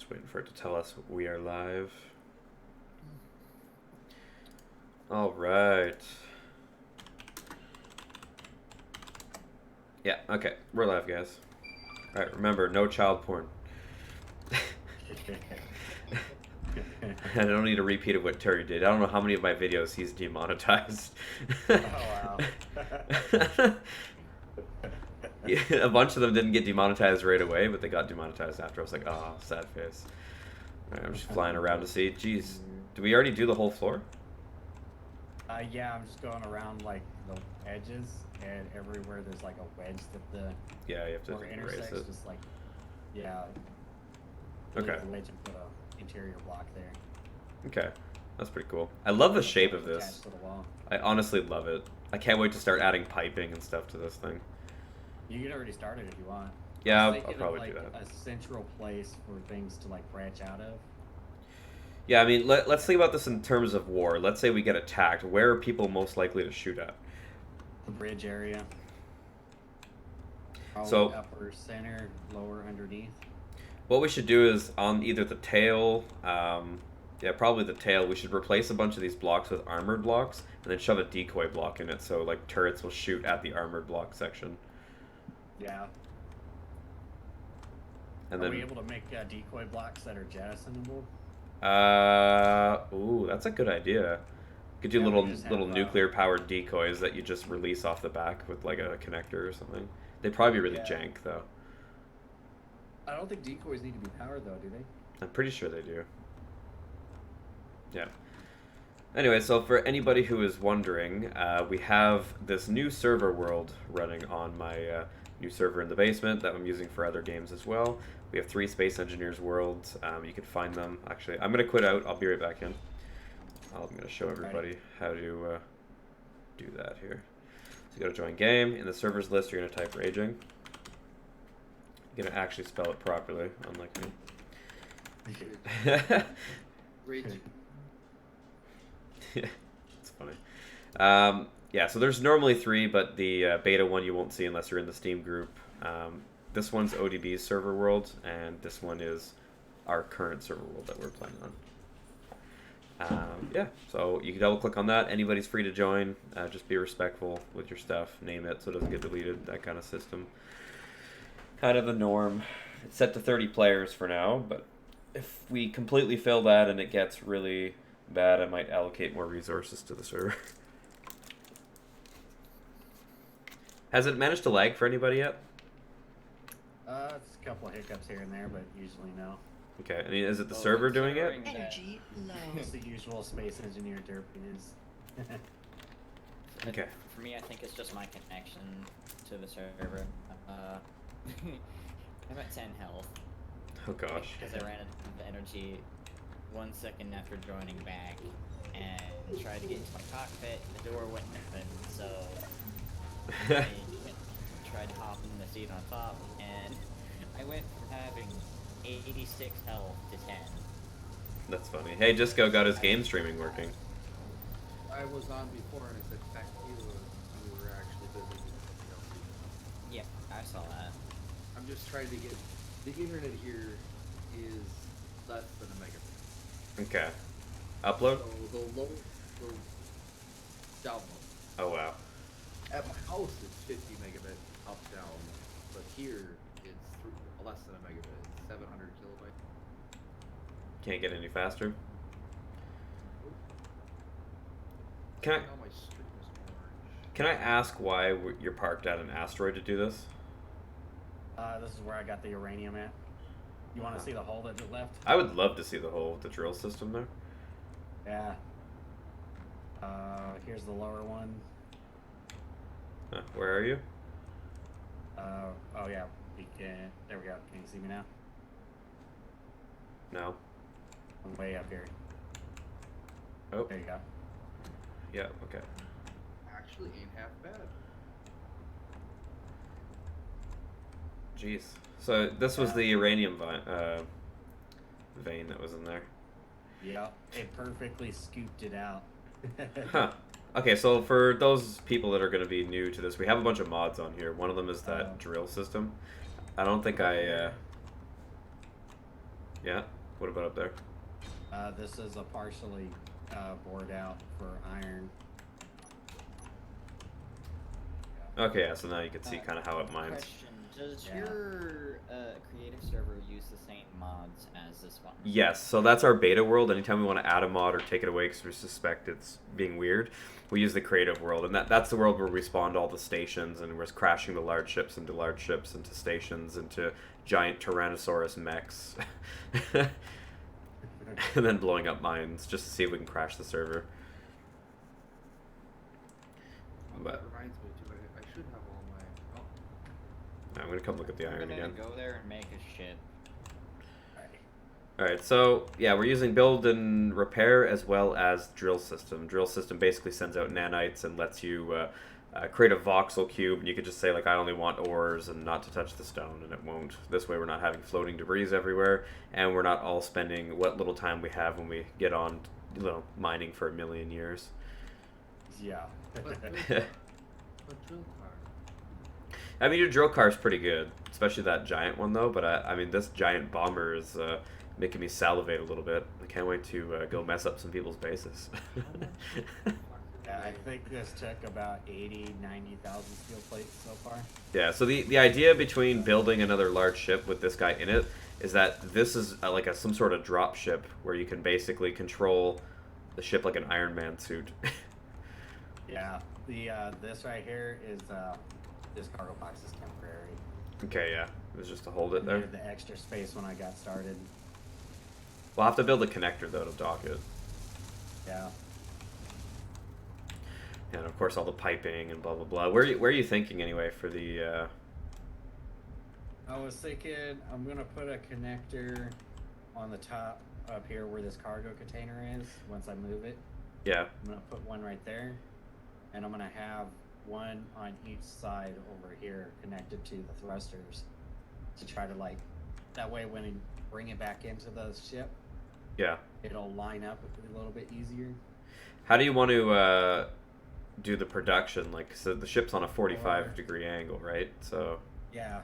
Just waiting for it to tell us we are live. All right. Yeah, okay. We're live, guys. All right, remember, no child porn. I don't need a repeat of what Terry did. I don't know how many of my videos he's demonetized. Oh, wow. Yeah, a bunch of them didn't get demonetized right away, but they got demonetized after. I was like, oh, sad face. All right, I'm just flying around to see. Jeez, did we already do the whole floor? Yeah, I'm just going around like the edges, and everywhere there's like a wedge that the Yeah, you have to floor erase intersects. it. Just like, yeah. Okay. Leave the wedge and put a interior block there. Okay, that's pretty cool. I love the shape of this. Attached to the wall. I honestly love it. I can't wait to start adding piping and stuff to this thing. You can already start it if you want. Yeah, I I'll was thinking probably of, do like, that. a central place for things to like branch out of. Yeah, I mean, let's think about this in terms of war. Let's say we get attacked. Where are people most likely to shoot at? The bridge area. Probably So- upper, center, lower, underneath. What we should do is on either the tail, yeah, probably the tail, we should replace a bunch of these blocks with armored blocks and then shove a decoy block in it so like turrets will shoot at the armored block section. Yeah. And Are then we able to make decoy blocks that are jettisonable? ooh, that's a good idea. Could do Yeah, we little just have, little nuclear powered decoys that you just release off the back with like a connector or something. They'd probably be really Yeah. jank though. I don't think decoys need to be powered though, do they? I'm pretty sure they do. Yeah. Anyway, so for anybody who is wondering, we have this new server world running on my new server in the basement that I'm using for other games as well. We have 3 Space Engineers worlds. You can find them. Actually, I'm going to quit out. I'll be right back in. I'm going to show everybody how to do that here. So you go to join game. In the servers list, you're going to type Raging. You're going to actually spell it properly, unlike me. Raging. It's funny. Yeah, so there's normally 3, but the beta one you won't see unless you're in the Steam group. This one's ODB's server world, and this one is our current server world that we're playing on. Yeah, so you can double click on that. Anybody's free to join. Just be respectful with your stuff. Name it so it doesn't get deleted. That kind of system. Kind of the norm. It's set to 30 players for now, but if we completely fill that and it gets really bad, I might allocate more resources to the server. Has it managed to lag for anybody yet? It's a couple of hiccups here and there, but usually no. Okay, I mean, is it the Well, server doing it? considering that- Energy low. It's the usual space engineer derpiness. Okay. For me, I think it's just my connection to the server. I'm at 10 health Oh gosh. because I ran out of energy 1 second after joining back and tried to get into my cockpit. The door wouldn't open, so I tried hopping the seat on top, and I went from having 86 health to 10. That's funny. Hey, Disco got his game streaming working. I was on before and it said back to you. You were actually busy. Yeah, I saw that. I'm just trying to get the internet here is less than a megabit. Okay. Upload? So the download. Oh wow. At my house it's 50 megabit up down, but here it's less than a megabit. It's 700 kilobytes. Can't get any faster. Can I Now my stream is orange. can I ask why you're parked at an asteroid to do this? This is where I got the uranium at. You want to see the hole that it left? I would love to see the whole the drill system there. Yeah. Here's the lower one. Where are you? Oh yeah. There we go. Can you see me now? No. I'm way up here. Oh. There you go. Yeah. Okay. Actually ain't half bad. Jeez. So this was Yeah. the uranium vein that was in there. Yeah. It perfectly scooped it out. Huh. Okay, so for those people that are going to be new to this, we have a bunch of mods on here. One of them is that Oh. drill system. I don't think I... Yeah. What about up there? This is a partially bored out for iron. Okay, yeah. So now you can see kind of how it mines. Question: does Yeah. your creative server use the same mods as this one? Yes, so that's our beta world. Anytime we want to add a mod or take it away because we suspect it's being weird, we use the creative world, and that's the world where we spawned all the stations and we're crashing the large ships into stations, into giant Tyrannosaurus mechs, and then blowing up mines just to see if we can crash the server. But That reminds me too. I should have all my. Oh, I'm gonna come look at the I'm iron gonna again. go there and make a ship. Alright, so yeah, we're using build and repair as well as drill system. Drill system basically sends out nanites and lets you create a voxel cube, and you could just say like I only want ores and not to touch the stone, and it won't. This way we're not having floating debris everywhere, and we're not all spending what little time we have when we get on, mining for a million years. Yeah. but drill car. I mean, your drill car is pretty good, especially that giant one though. But I mean, this giant bomber is making me salivate a little bit. I can't wait to go mess up some people's bases. Yeah, I think this took about 90,000 steel plates so far. Yeah, so the idea between building another large ship with this guy in it is that this is like some sort of drop ship where you can basically control the ship like an Iron Man suit. Yeah, the this right here is this cargo box is temporary. Okay, yeah, it was just to hold it I there. needed the extra space when I got started. We'll have to build a connector though to dock it. Yeah. And of course all the piping and blah blah blah. Where are you thinking anyway for the? I was thinking I'm gonna put a connector on the top up here where this cargo container is. Once I move it, Yeah. I'm gonna put one right there, and I'm gonna have one on each side over here connected to the thrusters to try to like that way when you bring it back into the ship, Yeah. it'll line up a little bit easier. How do you want to do the production? Like, so the ship's on a 45-degree angle, right? So. Yeah.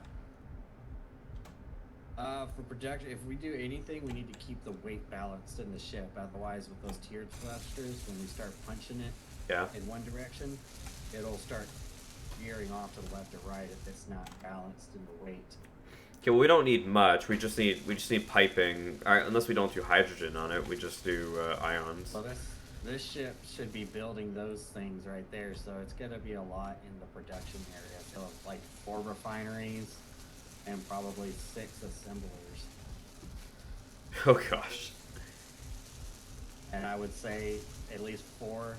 For production, if we do anything, we need to keep the weight balanced in the ship. Otherwise, with those tiered thrusters, when we start punching it Yeah. in one direction, it'll start veering off to the left or right if it's not balanced in the weight. Okay, well, we don't need much. We just need piping. Unless we don't do hydrogen on it, we just do ions. Well, this ship should be building those things right there, so it's gonna be a lot in the production area. So like 4 refineries and probably 6 assemblers. Oh gosh. And I would say at least 4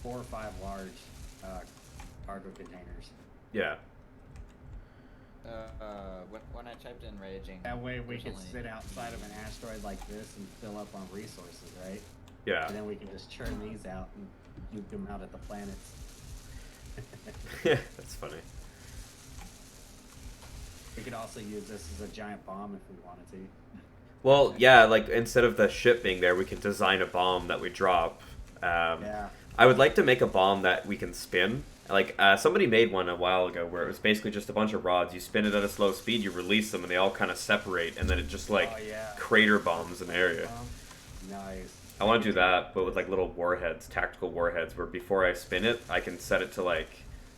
or 5 large cargo containers. Yeah. When I typed in raging, That way we there's could only- sit outside of an asteroid like this and fill up on resources, right? Yeah. And then we can just churn these out and nuke them out at the planets. That's funny. We could also use this as a giant bomb if we wanted to. Well, yeah, like instead of the ship being there, we can design a bomb that we drop. Yeah. I would like to make a bomb that we can spin. Like, somebody made one a while ago where it was basically just a bunch of rods. You spin it at a slow speed, you release them, and they all kind of separate, and then it just, like, Oh, yeah. crater bombs an area. Nice. I want to do that, but with, like, little warheads, tactical warheads, where before I spin it, I can set it to, like,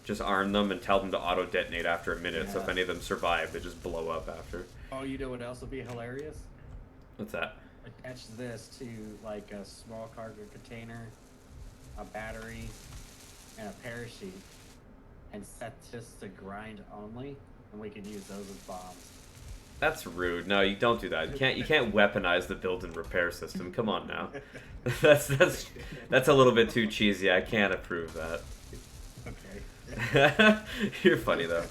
just arm them and tell them to auto-detonate after a minute, so if Yeah. any of them survive, they just blow up after. Oh, you know what else would be hilarious? What's that? Attach this to, like, a small cargo container, a battery, and a parachute, and set this to grind only, and we can use those as bombs. That's rude. No, you don't do that. You can't weaponize the build and repair system. Come on now. That's a little bit too cheesy. I can't approve that. Okay. You're funny though.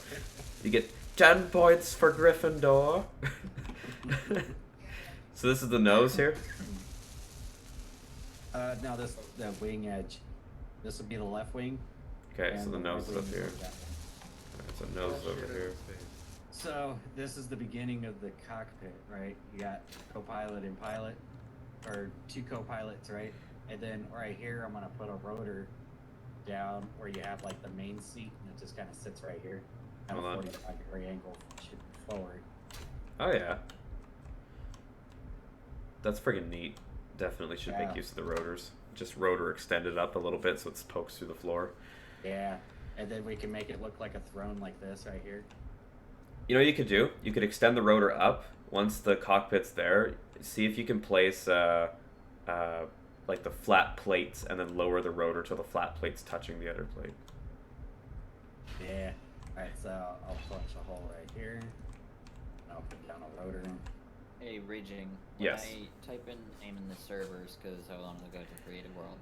You get 10 points for Gryffindor. So this is the nose here? Now this, the wing edge. This would be the left wing. Okay, so and the nose is right up wing here. that way. Alright, so nose is over here. So this is the beginning of the cockpit, right? You got co-pilot and pilot, or 2 co-pilots, right? And then right here, I'm gonna put a rotor down where you have like the main seat, and it just kind of sits right here at a Hold on. 45-degree angle forward. Oh yeah. That's friggin' neat. Definitely should Yeah. make use of the rotors. Just rotor extended up a little bit so it pokes through the floor. Yeah, and then we can make it look like a throne like this right here. You know what you could do? You could extend the rotor up once the cockpit's there. See if you can place like the flat plates and then lower the rotor till the flat plate's touching the other plate. Yeah. Alright, so I'll punch a hole right here. I'll put down a rotor. Hey, Raging. Yes. I type in name in the servers because I want to go to Creative World.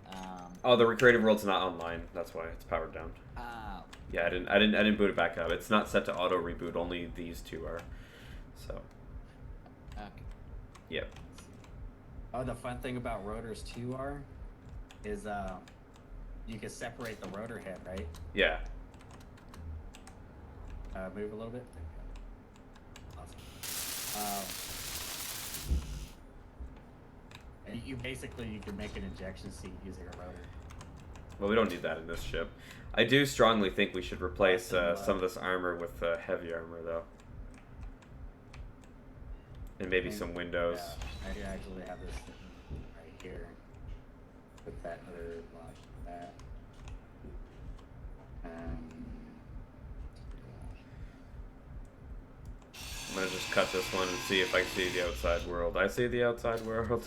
Oh, the Creative World's not online. That's why it's powered down. Ah, Yeah, I didn't boot it back up. It's not set to auto reboot. Only these two are. So, okay. yep. Oh, the fun thing about rotors too is you can separate the rotor head, right? Yeah. Move a little bit. Awesome. And you basically you can make an injection seat using a rotor. Well, we don't need that in this ship. I do strongly think we should replace some of this armor with heavy armor, though. And maybe some windows. Yeah, I actually have this right here. Put that other block that. I'm gonna just cut this one and see if I see the outside world. I see the outside world.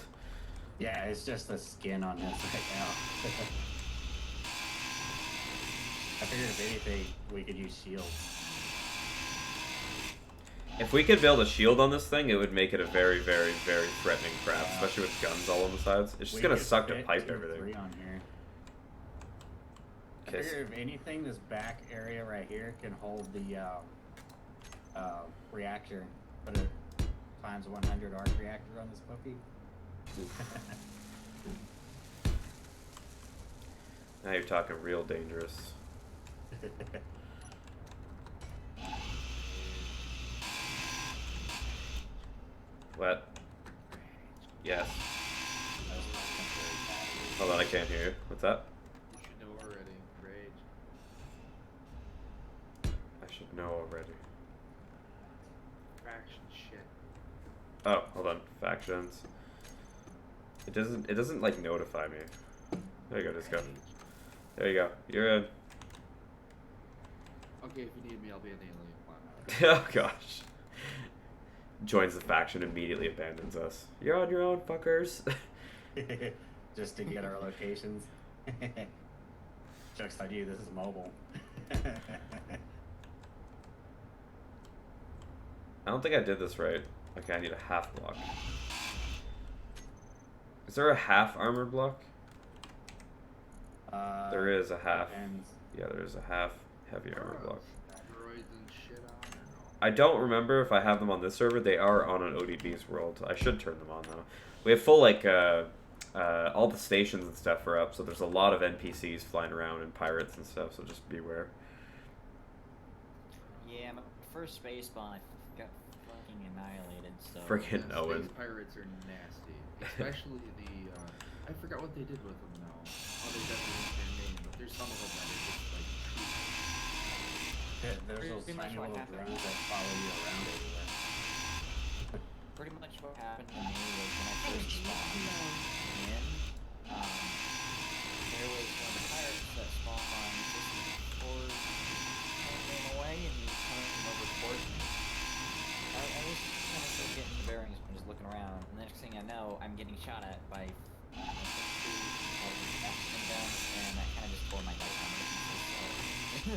Yeah, it's just the skin on this right now. I figured if anything, we could use shields. If we could build a shield on this thing, it would make it a very, very, very threatening craft, especially with guns all on the sides. It's just We gonna could suck to fit pipe 2 or everything. 3 on here. I Okay, figure if anything, this back area right here can hold the reactor. Put a times 100 arc reactor on this puppy. Now you're talking real dangerous. What? Yes. Hold on, I can't hear you. What's that? You should know already. Rage. I should know already. Faction shit. Oh, hold on. Factions. It doesn't like notify me. There you go, just go. There you go. You're in. Okay, if you need me, I'll be an alien planet. Oh gosh. Joins the faction, immediately abandons us. You're on your own, fuckers. Just to get our locations. Joke's on you, this is mobile. I don't think I did this right. Okay, I need a half block. Is there a half armored block? There is a half. Depends. Yeah, there is a half heavy armor block. Droids and shit on or no? I don't remember if I have them on this server. They are on an ODB's world. I should turn them on though. We have full like all the stations and stuff are up, so there's a lot of NPCs flying around and pirates and stuff. So just beware. Yeah, my first space spawn, I got fucking annihilated, so... Friggin' Yeah, Owen. Space pirates are nasty. Especially the, I forgot what they did with them now. Oh, they definitely changed their name, but there's some of them that are just like There's those Pretty much tiny what little happened. drones that follow you around everywhere. Pretty much what happened to me was when I first spawned in, there was one of the pirates that spawned just before came away and he was coming over towards me. I was kind of still getting the bearings from just looking around, and the next thing I know, I'm getting shot at by I think 2 action guns, and that kind of just tore my dice out of the pieces, so...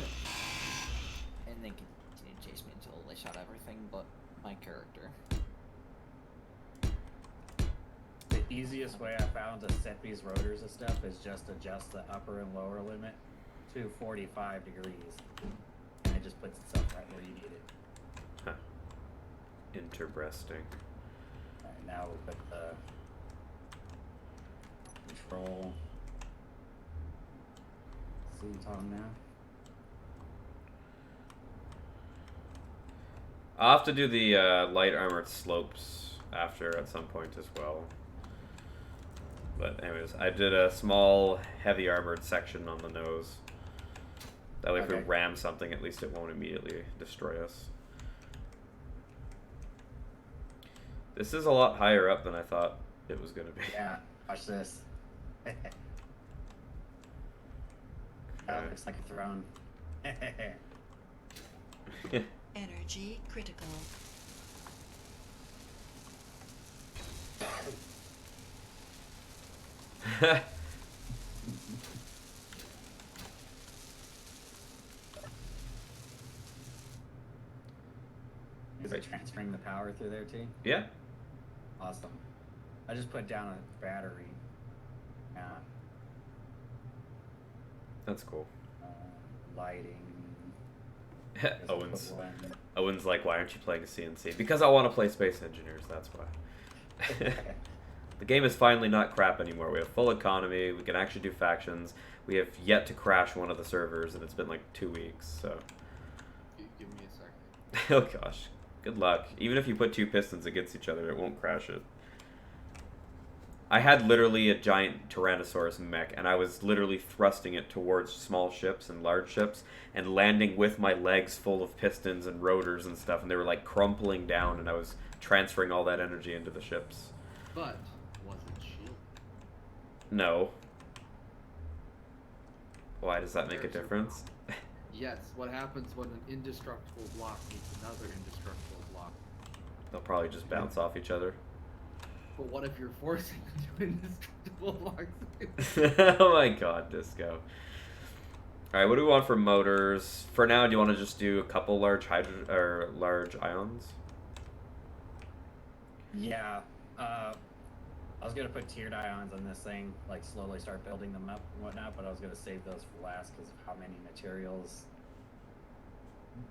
And they continued to chase me until they shot everything but my character. The easiest way I found to set these rotors and stuff is just adjust the upper and lower limit to 45 degrees. And it just puts itself right where you need it. Huh. Interesting. Alright, now we'll put the control seat on now. I'll have to do the light armored slopes after at some point as well. But anyways, I did a small heavy armored section on the nose. That way if we Okay. ram something, at least it won't immediately destroy us. This is a lot higher up than I thought it was gonna be. Yeah, watch this. That looks like a throne. Energy critical. Is it transferring the power through there too? Yeah. Awesome. I just put down a battery. That's cool. Lighting. Owen's like, why aren't you playing CNC? Because I want to play Space Engineers, that's why. The game is finally not crap anymore. We have full economy, we can actually do factions. We have yet to crash one of the servers, and it's been like 2 weeks, so... Give me a second. Oh gosh, good luck. Even if you put two pistons against each other, it won't crash it. I had literally a giant Tyrannosaurus mech, and I was literally thrusting it towards small ships and large ships, and landing with my legs full of pistons and rotors and stuff, and they were like crumpling down, and I was transferring all that energy into the ships. But was it shield? No. Why does that make a difference? Yes. What happens when an indestructible block meets another indestructible block? They'll probably just bounce off each other. But what if you're forcing two indestructible blocks? Oh my god, Disco. Alright, what do we want for motors? For now, do you want to just do a couple large large ions? Yeah. I was gonna put tiered ions on this thing, like slowly start building them up and whatnot, but I was gonna save those for last because of how many materials.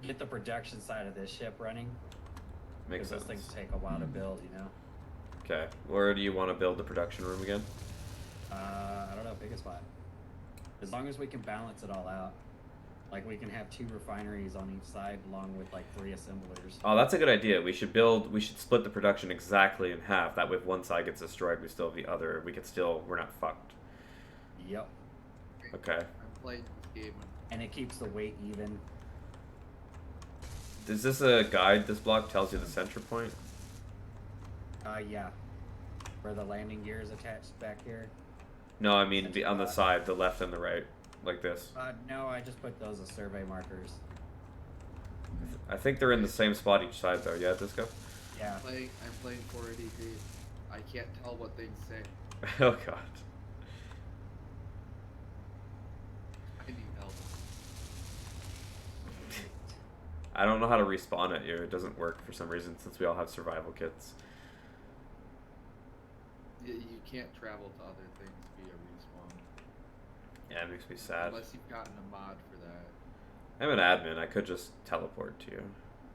Get the production side of this ship running. Makes Because sense. those things take a while to build, you know. Okay, where do you want to build the production room again? I don't know, pick a spot. As long as we can balance it all out. Like we can have 2 refineries on each side along with like 3 assemblers. Oh, that's a good idea. We should split the production exactly in half. That way if one side gets destroyed, we still have the other. We're not fucked. Yep. Okay. I'm playing this game. And it keeps the weight even. Is this a guide? This block tells you the center point? Yeah. Where the landing gear is attached back here. No, I mean on the side, the left and the right. Like this. No, I just put those as survey markers. I think they're in the same spot each side though, yeah, Disco? Yeah. I'm playing 480p. I can't tell what things say. Oh god. I need help. I don't know how to respawn at you. It doesn't work for some reason since we all have survival kits. You can't travel to other things via respawn. Yeah, it makes me sad. Unless you've gotten a mod for that. I'm an admin. I could just teleport to you.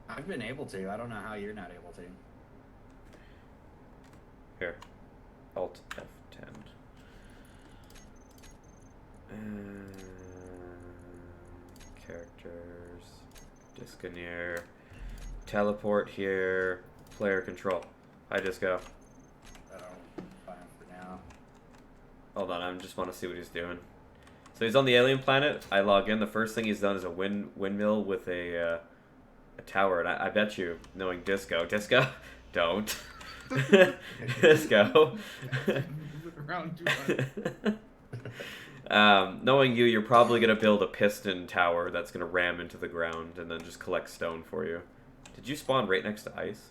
I've been able to. I don't know how you're not able to. Here. Alt F10. Characters. Disconeer. Teleport here. Player control. Hi, Disco. So, fine for now. Hold on, I just want to see what he's doing. So he's on the alien planet. I log in. The first thing he's done is a windmill with a tower. And I bet you, knowing Disco, don't. Disco. Around 200. Knowing you, you're probably going to build a piston tower that's going to ram into the ground and then just collect stone for you. Did you spawn right next to ice?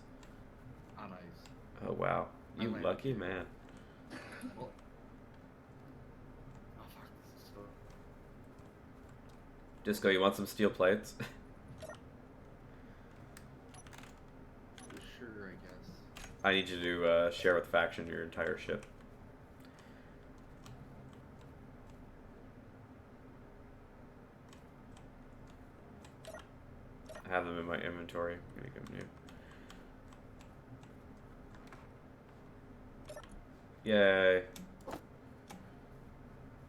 On ice. Oh, wow. You I landed lucky here. man. Well, oh fuck, this is so... Disco, you want some steel plates? Sure, I guess. I need you to share with faction your entire ship. I have them in my inventory. I'm gonna give them to you. Yay.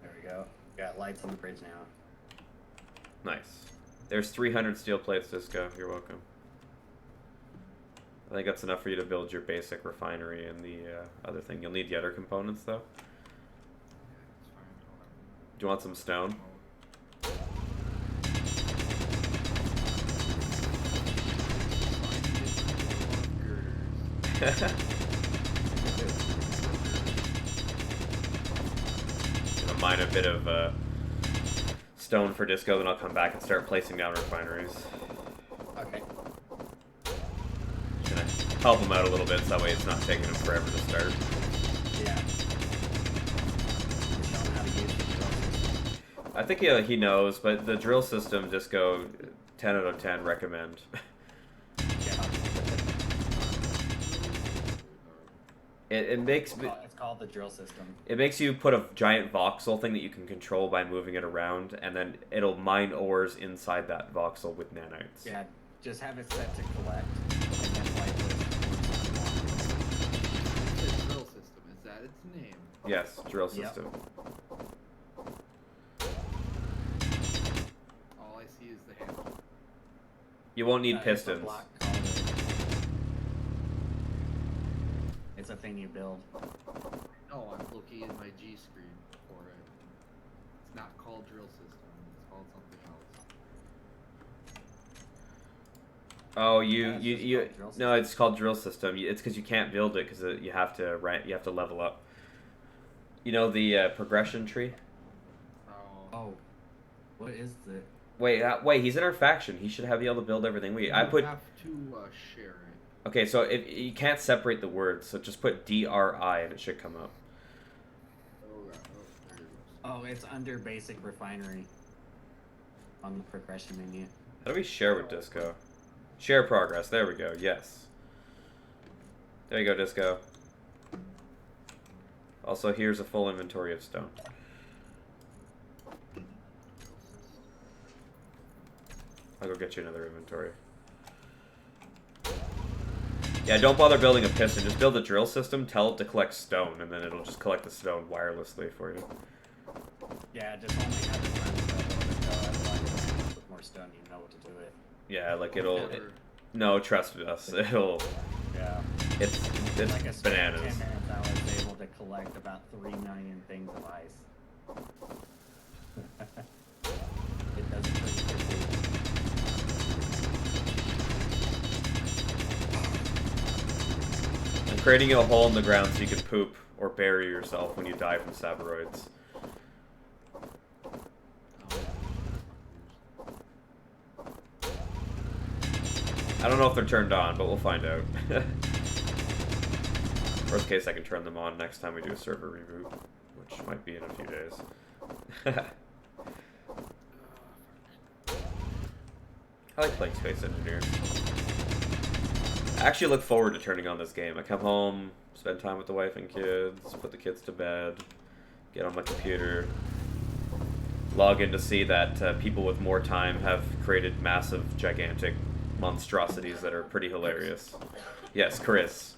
There we go. Got lights on the bridge now. Nice. There's 300 steel plates, Disco. You're welcome. I think that's enough for you to build your basic refinery and the other thing. You'll need the other components, though. Yeah, it's fine. Do you want some stone? Girders. Gonna mine a bit of stone for Disco, then I'll come back and start placing down refineries. Okay. Gonna help him out a little bit so that way it's not taking him forever to start. Yeah. Show him how to use the drill system. I think he knows, but the drill system, Disco, 10 out of 10 recommend. Yeah. It makes It's called the drill system. it makes you put a giant voxel thing that you can control by moving it around, and then it'll mine ores inside that voxel with nanites. Yeah, just have it set to collect, and then whitelist The drill system, is that its name? Yes, drill Yep. system. All I see is the handle. You won't need It's a pistons. block called it's a thing you build. No, I'm looking at my G screen for it. It's not called drill system. It's called something else. Oh, Yeah, it's just you called drill no, it's called drill system. It's because you can't build it because you have to level up. You know the progression tree. Oh, what is the? Wait, he's in our faction. He should have be able to build everything. I You put have to share it. okay. So if you can't separate the words, so just put DRI and it should come up. Oh, right. Oh, there it goes. Oh, it's under basic refinery. On the progression menu. How do we share with Disco? Share progress. There we go. Yes. There you go, Disco. Also, here's a full inventory of stone. I'll go get you another inventory. Yeah, don't bother building a piston. Just build a drill system, tell it to collect stone, and then it'll just collect the stone wirelessly for you. Yeah, just only have it run for a little bit though. Otherwise, with more stone, you know what to do with. Yeah, like it'll... Never. no, trust us. It'll... Yeah. It's Like a straight bananas. 10 minutes, I was able to collect about 3 million things of ice. It does it pretty quickly. I'm creating you a hole in the ground so you can poop or bury yourself when you die from sabaroids. I don't know if they're turned on, but we'll find out. Worst case, I can turn them on next time we do a server reboot, which might be in a few days. I like playing Space Engineers. I actually look forward to turning on this game. I come home, spend time with the wife and kids, put the kids to bed, get on my computer, log in to see that people with more time have created massive, gigantic monstrosities that are pretty hilarious. Yes, Chris.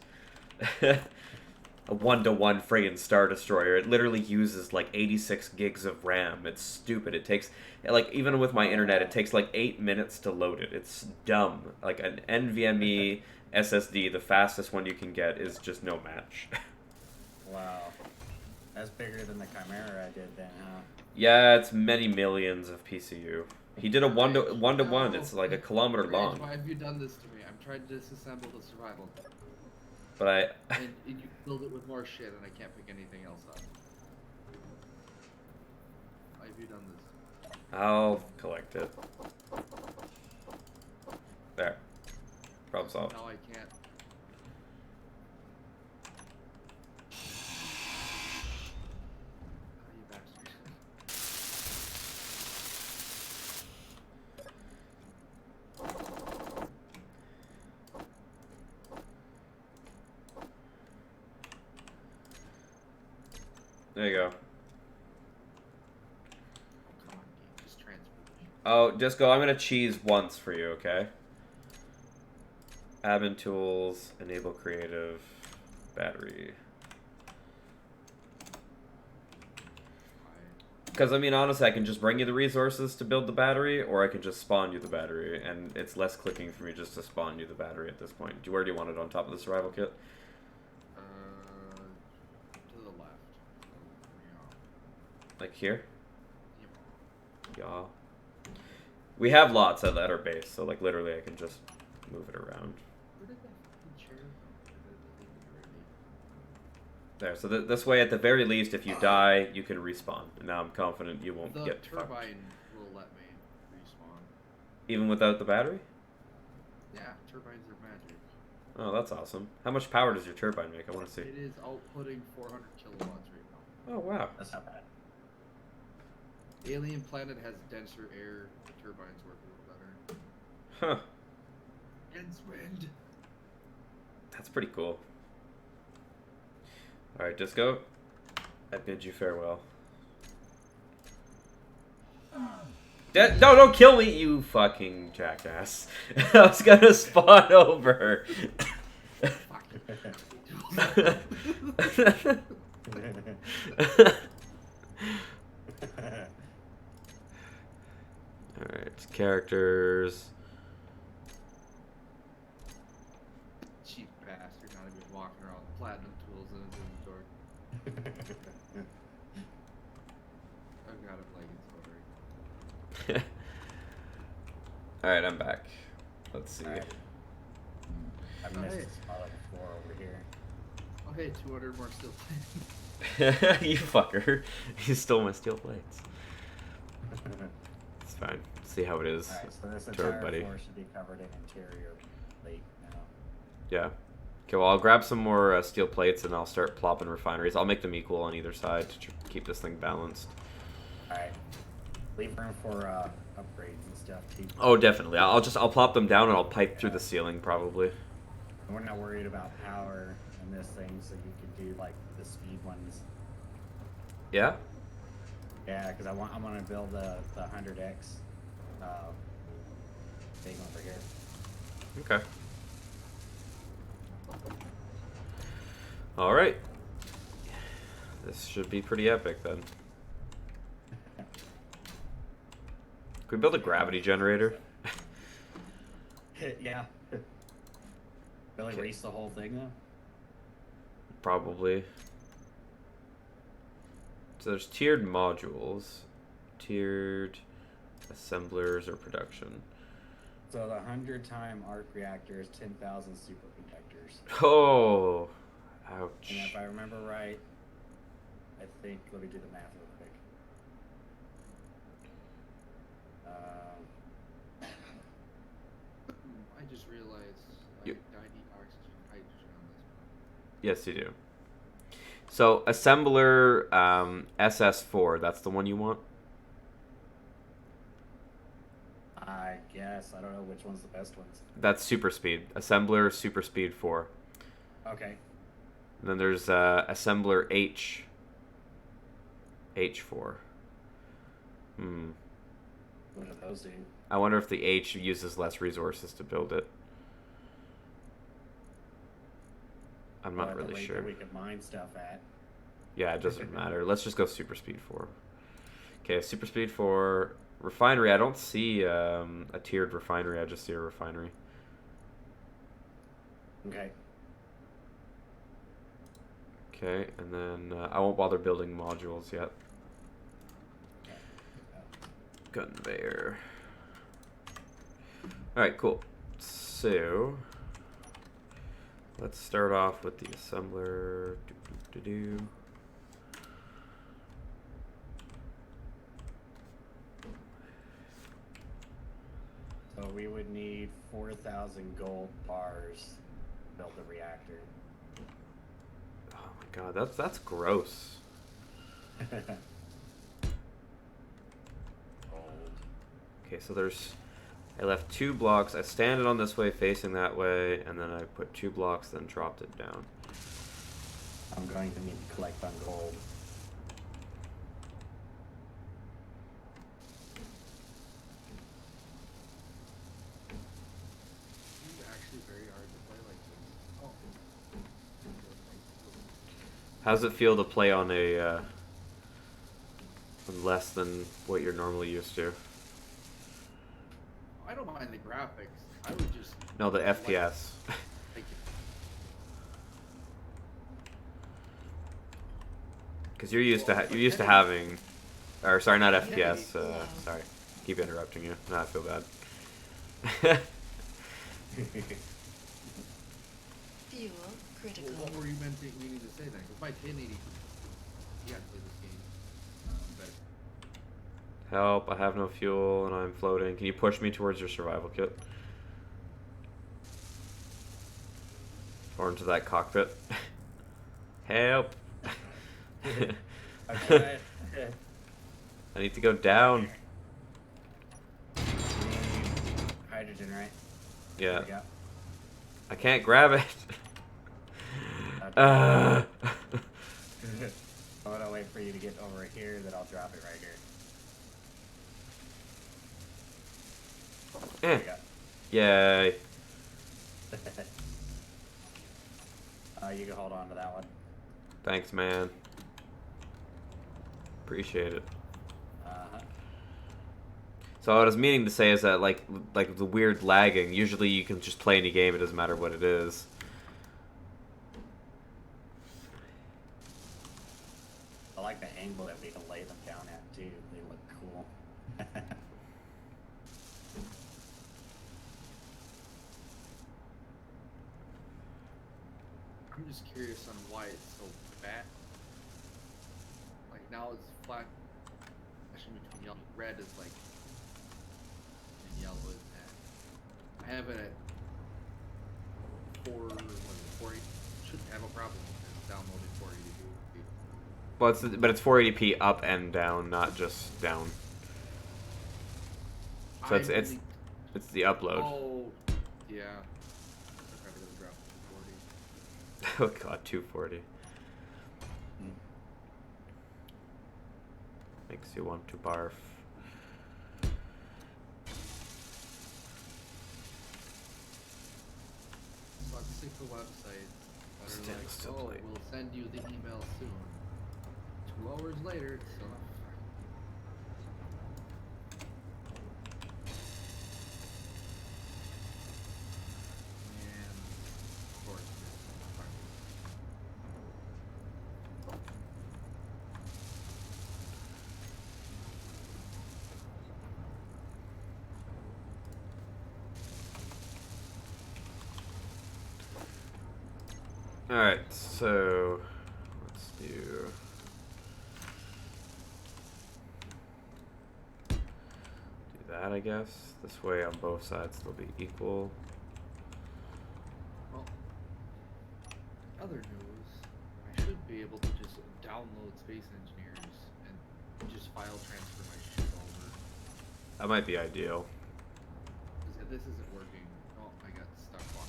A 1-to-1 friggin' Star Destroyer. It literally uses like 86 gigs of RAM. It's stupid. It takes, like, even with my internet, it takes like 8 minutes to load it. It's dumb. Like, an NVMe SSD, the fastest one you can get, is just no match. Wow. That's bigger than the Chimera I did then, huh? Yeah, it's many millions of PCU. He did a 1-to-1. It's like a kilometer Reg, long. why have you done this to me? I'm trying to disassemble the survival kit. But And you build it with more shit, and I can't pick anything else up. Why have you done this? I'll collect it. There. Problem solved. Now I can't. Ah, you bastard. There you go. Come on, game. Just transfer me. Oh, Disco, I'm gonna cheese once for you, okay? Admin tools, enable creative, battery. Because, I mean, honestly, I can just bring you the resources to build the battery, or I can just spawn you the battery, and it's less clicking for me just to spawn you the battery at this point. Where do you want it, on top of the survival kit? To the left. Like here? Yeah. Yeah. We have lots at our base, so, like, literally I can just move it around. Where did that fucking chair go? Did it leave it There. So this way, at the very least, if you die, you can respawn. And now I'm confident you won't The get fucked. turbine will let me respawn. Even without the battery? Yeah, turbines are magic. Oh, that's awesome. How much power does your turbine make? I want to see. It is outputting 400 kilowatts right now. Oh, wow. That's not bad. Alien planet has denser air. The turbines work a little better. Huh. Dense wind. That's pretty cool. Alright, Disco. I bid you farewell. No, don't kill me, you fucking jackass. I was gonna spawn over. Alright, characters. Cheap bastard, not even walking around with platinum tools in his inventory. I've got a leggings already. Alright, I'm back. Let's see. Alright. I Oh, missed hey. a spot on the floor over here. Oh hey, 200 more still. You fucker. You stole my steel plates. It's fine. See how it is. Alright, so this to entire everybody. floor should be covered in interior plate now. Yeah. Okay, well, I'll grab some more steel plates and I'll start plopping refineries. I'll make them equal on either side to keep this thing balanced. Alright. Leave room for upgrades and stuff too. Oh, definitely. I'll plop them down and I'll pipe through the ceiling probably. And we're not worried about power in this thing, so you could do like the speed ones. Yeah? Yeah, because I'm gonna build the 100X thing over here. Okay. Alright. This should be pretty epic then. Can we build a gravity generator? Yeah. Really Okay. erase the whole thing though? Probably. So there's tiered modules, tiered assemblers or production. So the 100-time arc reactor is 10,000 superconductors. Oh, ouch. And if I remember right, I think, let me do the math real quick. I just realized I You- need oxygen, hydrogen on this one. Yes, you do. So assembler SS4, that's the one you want? I guess. I don't know which one's the best ones. That's super speed. Assembler super speed 4. Okay. And then there's assembler H4. What do those do? I wonder if the H uses less resources to build it. I'm not But the really rate sure. that we could mine stuff at. Yeah, it doesn't matter. Let's just go super speed 4. Okay, super speed 4. Refinery, I don't see a tiered refinery. I just see a refinery. Okay. Okay, and then I won't bother building modules yet. Conveyor. Alright, cool. So, let's start off with the assembler. Do-do-do-do. So we would need 4,000 gold bars to build the reactor. Oh my god, that's gross. Gold. Okay, so I left 2 blocks. I stand it on this way, facing that way, and then I put 2 blocks, then dropped it down. I'm going to need to collect on gold. It's actually very hard to play like this. Oh. How's it feel to play on a on less than what you're normally used to? I don't mind the graphics. I would just. No, the like- FPS. Thank you. Because you're used to having, or sorry, not FPS. Sorry, keep interrupting you. Now I feel bad. Fuel critical. What were you meaning to say then? Because my 1080, yeah, I play this game. Better. Help, I have no fuel and I'm floating. Can you push me towards your survival kit? Or into that cockpit? Help! Okay. I need to go down. You need hydrogen, right? Yeah. There we go. I can't grab it. Okay. Uh. I'm gonna wait for you to get over here, then I'll drop it right here. Eh. There Yay. you go. You can hold on to that one. Thanks, man. Appreciate it. Uh-huh. So what I was meaning to say is that like the weird lagging, usually you can just play any game, it doesn't matter what it is. I like the angle that we can lay them down at too. They look cool. I'm just curious on why it's so bad. Like now it's flat. Actually, between yellow, red is like, and yellow is at. I have it at 480. Shouldn't have a problem with this. Downloaded 480p. Well, but it's 480p up and down, not just down. So it's the upload. Oh, yeah. I probably would drop to 40. Oh god, 240. Makes you want to barf. So I'm sick of websites that Still- are like, still oh, playing. we'll send you the email soon. 2 hours later, it's still not. And of course, it's not. Alright, so let's do that, I guess. This way on both sides they'll be equal. Well, other news, I should be able to just download Space Engineers and just file transfer my shit over. That might be ideal. 'Cause this isn't working. Oh, I got stuck on it.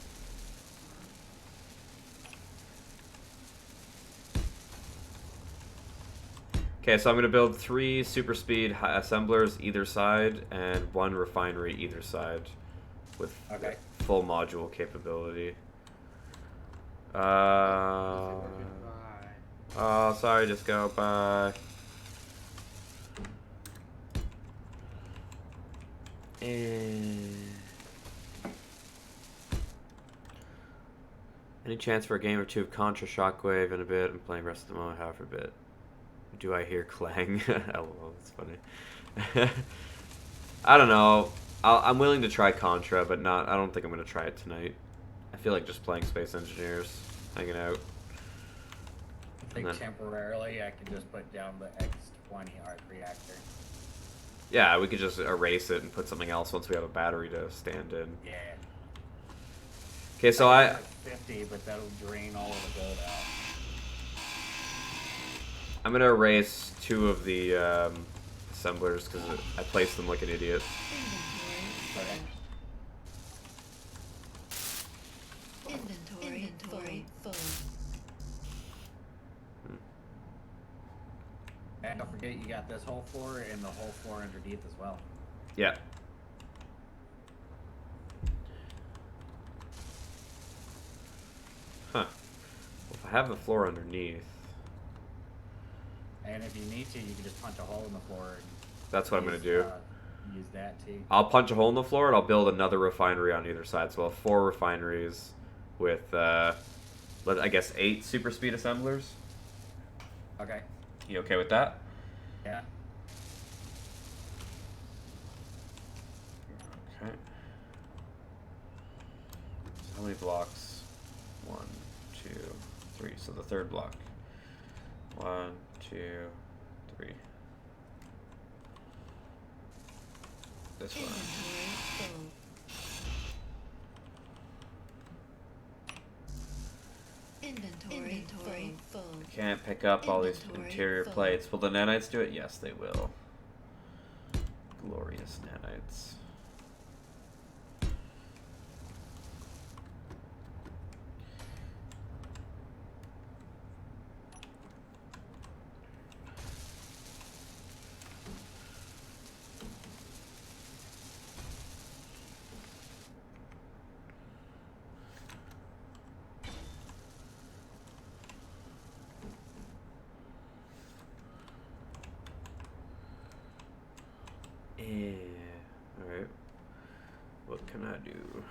Okay, so I'm going to build 3 super speed assemblers either side and 1 refinery either side with Okay. full module capability. Is it working? Bye. Oh, sorry, just go by. Any chance for a game or two of Contra Shockwave in a bit? I'm playing rest of the moment, however, a bit. Do I hear clang? LOL, that's funny. I don't know. I'm willing to try Contra, but not. I don't think I'm gonna try it tonight. I feel like just playing Space Engineers, hanging out. I think And then- temporarily I can just put down the X20 arc reactor. Yeah, we could just erase it and put something else once we have a battery to stand in. Yeah. Okay, so I I. got like 50, but that'll drain all of the gold out. I'm gonna erase 2 of the assemblers because I placed them like an idiot. Inventory full. And don't forget you got this whole floor and the whole floor underneath as well. Yeah. Huh. Well, if I have the floor underneath, And if you need to, you can just punch a hole in the floor. And that's what I'm gonna use, do. Use that too. I'll punch a hole in the floor and I'll build another refinery on either side. So I'll have 4 refineries with, I guess 8 super speed assemblers. Okay. You okay with that? Yeah. Okay. So how many blocks? 1, 2, 3. So the third block. 1, 2, 3. This one. Inventory full. Can't pick up all these Inventory interior full. plates. Will the nanites do it? Yes, they will. Glorious nanites. Yeah. Alright. What can I do?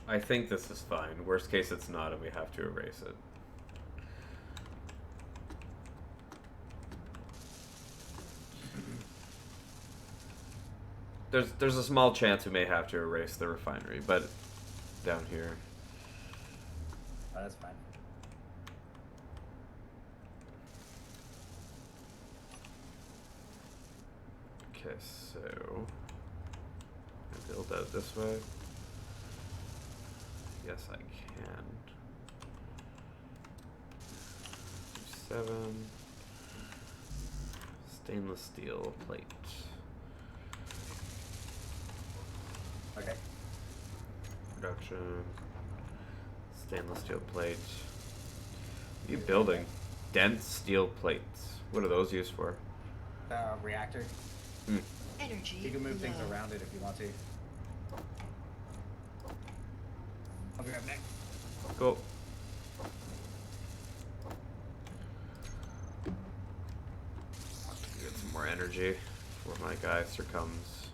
I think this is fine. Worst case, it's not, and we have to erase it. There's a small chance we may have to erase the refinery, but down here. Oh, that's fine. Okay, so I build that this way. Yes, I can. 7 stainless steel plate. Okay. Production. Stainless steel plate. What are you building? Dense steel plates. What are those used for? Reactor. Hmm. Energy You can move things low. around it if you want to. I'll grab next. Cool. Get some more energy before my guy succumbs.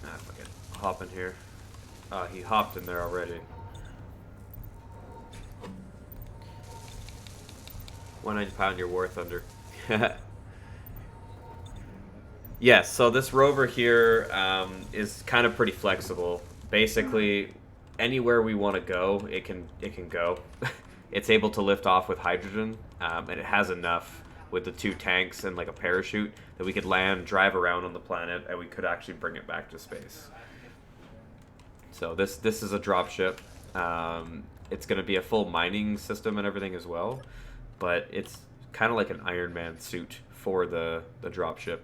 Ah, fuck it. Hop in here. He hopped in there already. 190 pound your War Thunder. Yes, so this rover here is kind of pretty flexible. Basically, anywhere we want to go, it can go. It's able to lift off with hydrogen, and it has enough with the 2 tanks and like a parachute that we could land, drive around on the planet, and we could actually bring it back to space. So this is a dropship. It's going to be a full mining system and everything as well, but it's kind of like an Iron Man suit for the dropship.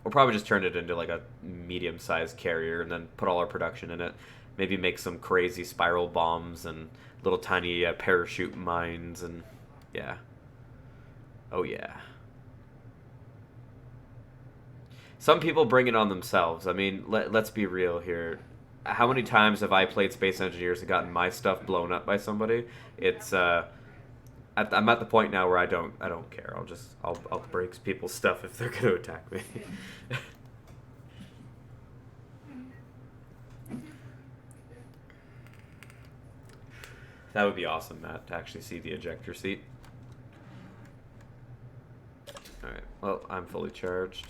We'll probably just turn it into like a medium-sized carrier and then put all our production in it. Maybe make some crazy spiral bombs and little tiny parachute mines and yeah. Oh yeah. Some people bring it on themselves. I mean, let's be real here. How many times have I played Space Engineers and gotten my stuff blown up by somebody? It's I'm at the point now where I don't care. I'll break people's stuff if they're going to attack me. That would be awesome, Matt, to actually see the ejector seat. Alright, well, I'm fully charged.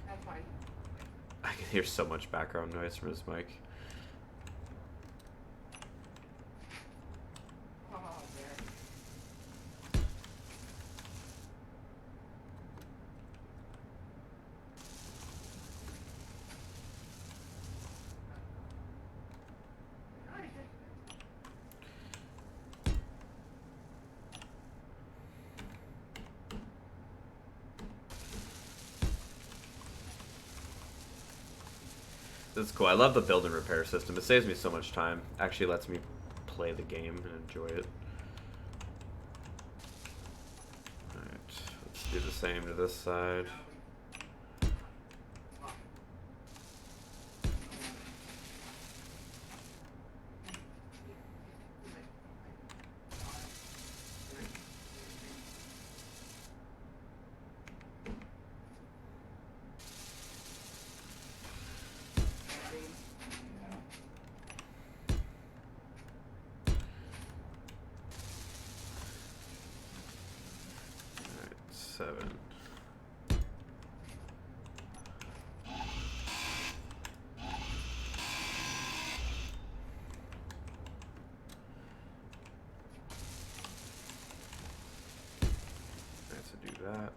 That's fine. I can hear so much background noise from his mic. Oh, there. This is cool. I love the build and repair system. It saves me so much time. Actually lets me play the game and enjoy it. Alright, let's do the same to this side. 7. Alright, so do that.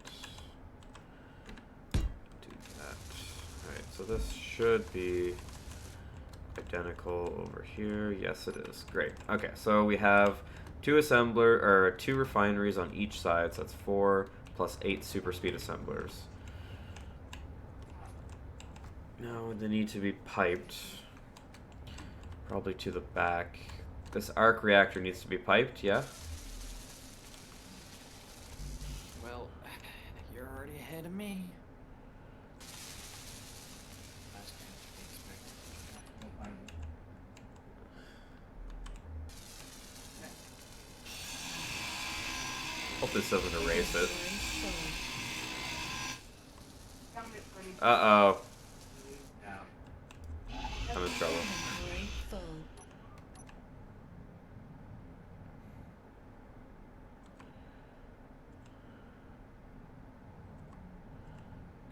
Do that. Alright, so this should be identical over here. Yes, it is. Great. Okay, so we have 2 refineries on each side, so that's 4 plus 8 super speed assemblers. Now they need to be piped, probably to the back. This arc reactor needs to be piped, yeah? Well, you're already ahead of me. That's kind of to be expected. We'll find it. Hope this doesn't erase it. Inventory full. Found it pretty Uh-oh. Yeah. I'm in trouble. Inventory full.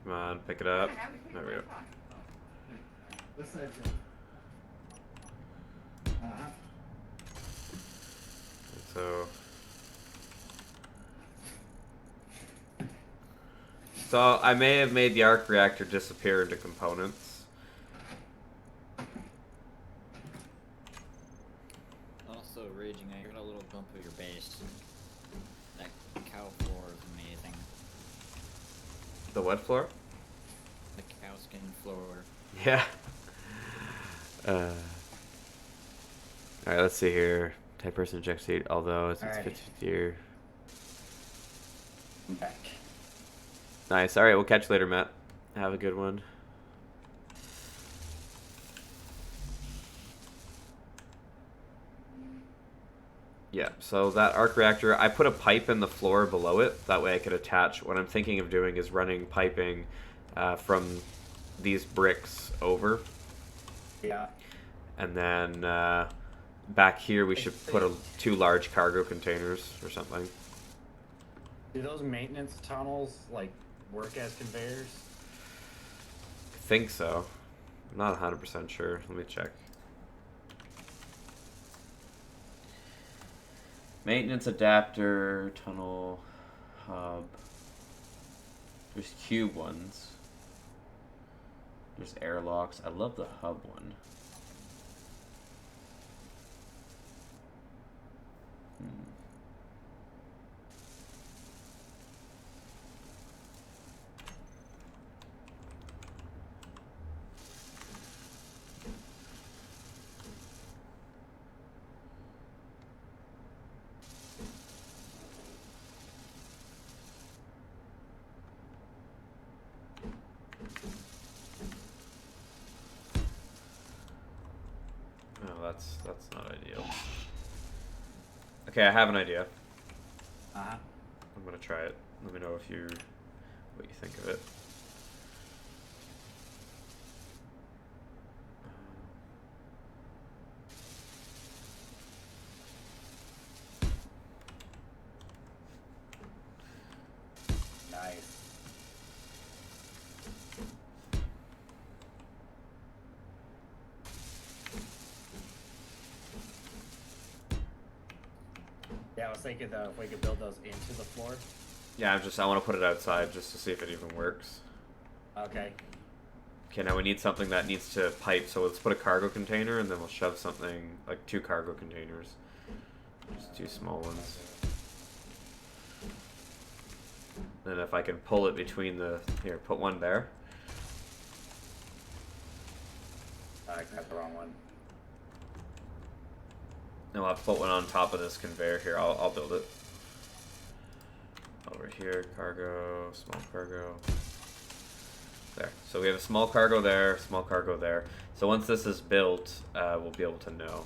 Come on, pick it up. There we go. This side's Uh-huh. So... So I may have made the arc reactor disappear into components. Also, Raging, I got a little bump of your base. That cow floor is amazing. The what floor? The cow skin floor. Yeah. Alright, let's see here. Type person eject seat, although it's Alrighty. 50 here. I'm back. Nice. Alright, we'll catch you later, Matt. Have a good one. Yeah, so that arc reactor, I put a pipe in the floor below it. That way I could attach. What I'm thinking of doing is running piping from these bricks over. Yeah. And then back here we should put 2 large cargo containers or something. Do those maintenance tunnels like work as conveyors? I think so. I'm not 100% sure. Let me check. Maintenance adapter, tunnel, hub. There's cube ones. There's airlocks. I love the hub one. Oh, that's not ideal. Okay, I have an idea. Uh-huh. I'm gonna try it. Let me know what you think of it. Nice. Yeah, I was thinking though if we could build those into the floor. Yeah, I want to put it outside just to see if it even works. Okay. Okay, now we need something that needs to pipe, so let's put a cargo container and then we'll shove something, like 2 cargo containers. Just 2 small ones. Then if I can pull it between the... Here, put one there. I got the wrong one. And I'll have to put one on top of this conveyor here. I'll build it. Over here, cargo, small cargo. There. So we have a small cargo there, small cargo there. So once this is built, we'll be able to know.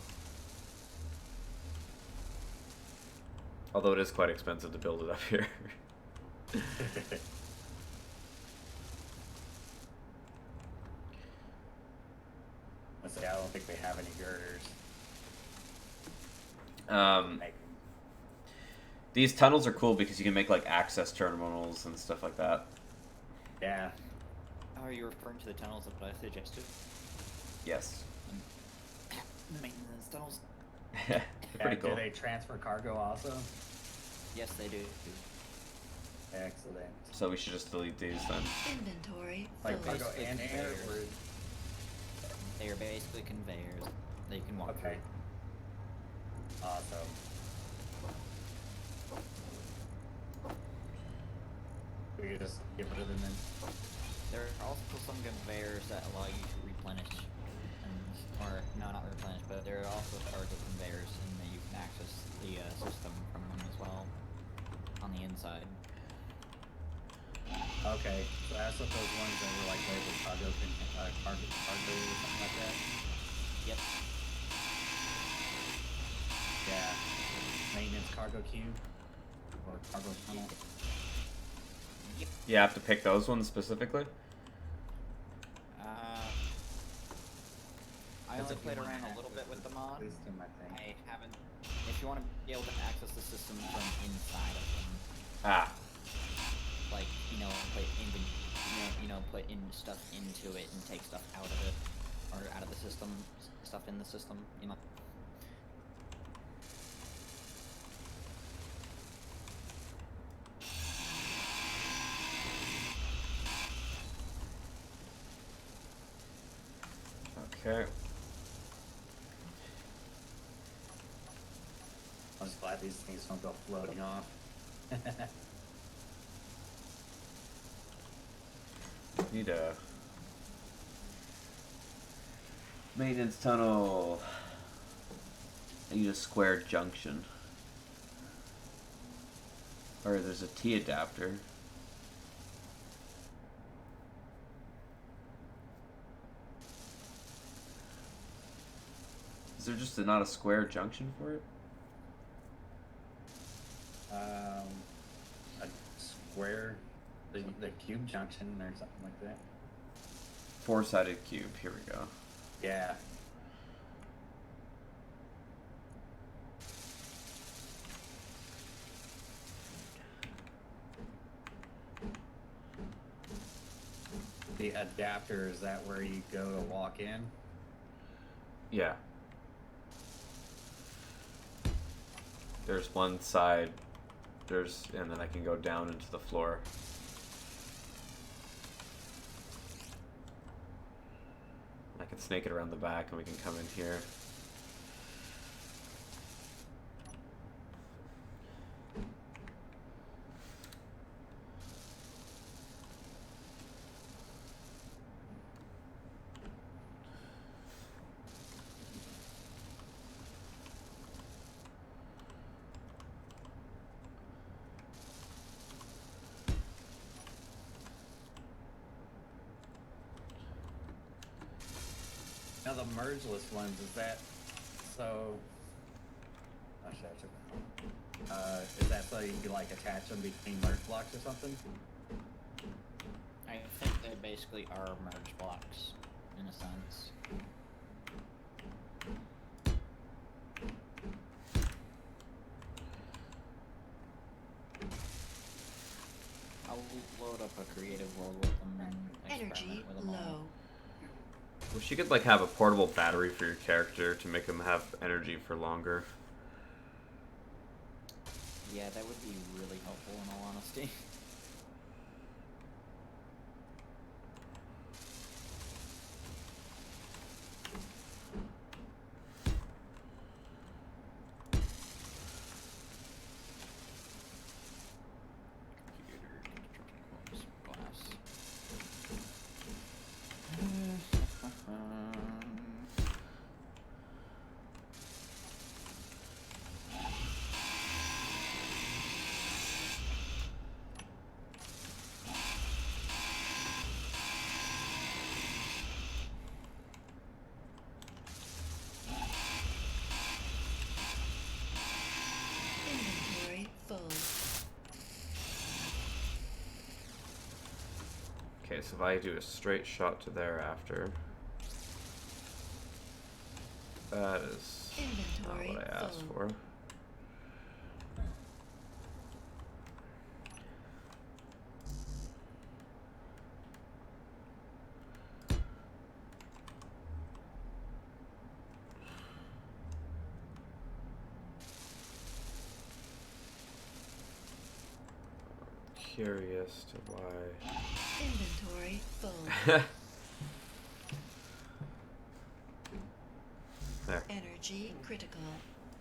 Although it is quite expensive to build it up here. Let's see, I don't think they have any girders. Make 'em. These tunnels are cool because you can make like access terminals and stuff like that. Yeah. Are you referring to the tunnels that I suggested? Yes. The maintenance tunnels? They're pretty Yeah, cool. Do they transfer cargo also? Yes, they do. Excellent. So we should just delete these then. Inventory Like full. cargo Basically and air. conveyors. They are basically conveyors that you can walk Okay. Awesome. We could just get rid of them then. There are also some conveyors that allow you to replenish, or no, not replenish, but there are also cargo conveyors, and that you can access the system from them as well on the inside. Okay, so that's what those ones that were like labeled cargo or something like that. Yep. Yeah. Maintenance cargo cube or cargo tunnel. Yep. You have to pick those ones specifically? I That's only if you played wanna around a access little bit with the mod. system, I think. I haven't. If you want to be able to access the system from inside of them, Ah. like put in stuff into it and take stuff out of it, or out of the system, stuff in the system, you know. Okay. I'm just glad these things don't go floating off. Need a maintenance tunnel. I need a square junction. Or there's a T adapter. Is there just not a square junction for it? A square, the cube junction or something like that. Four-sided cube. Here we go. Yeah. The adapter, is that where you go to walk in? Yeah. There's one side. And then I can go down into the floor. I can snake it around the back and we can come in here. Now the mergeless ones, is that so? Oh, shit, I took that home. Is that so you can like attach them between merge blocks or something? I think they basically are merge blocks, in a sense. I'll load up a creative world with them and Energy experiment with them all. low. Wish you could like have a portable battery for your character to make them have energy for longer. Yeah, that would be really helpful in all honesty. Computer, construction corpse, glass. Inventory full. Okay, so if I do a straight shot to there after, that is not Inventory what I asked full. for. curious to why. Inventory full. There. Energy critical.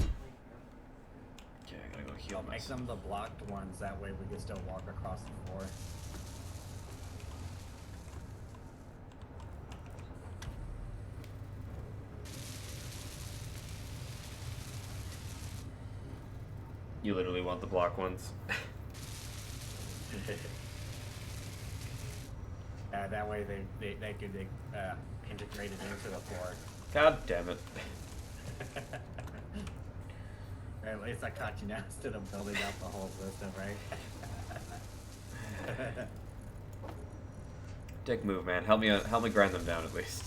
Okay, I gotta go heal I'll make myself. them the blocked ones. That way we can still walk across the floor. You literally want the block ones. That way they could integrate it into the floor. God damn it. At least I caught you now instead of building up the whole system, right? Dick move, man. Help me grind them down at least.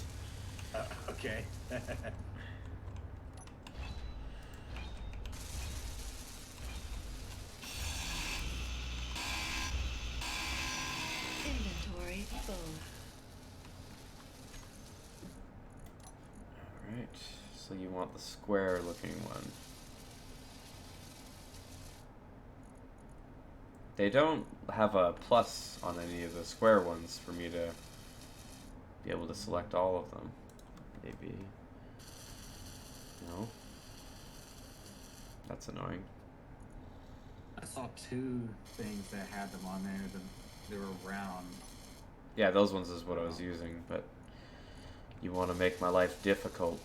Okay. Inventory full. Alright, so you want the square looking one. They don't have a plus on any of the square ones for me to be able to select all of them. Maybe. No. That's annoying. I saw two things that had them on there. They were round. Yeah, those ones is what I was using, but you want to make my life difficult.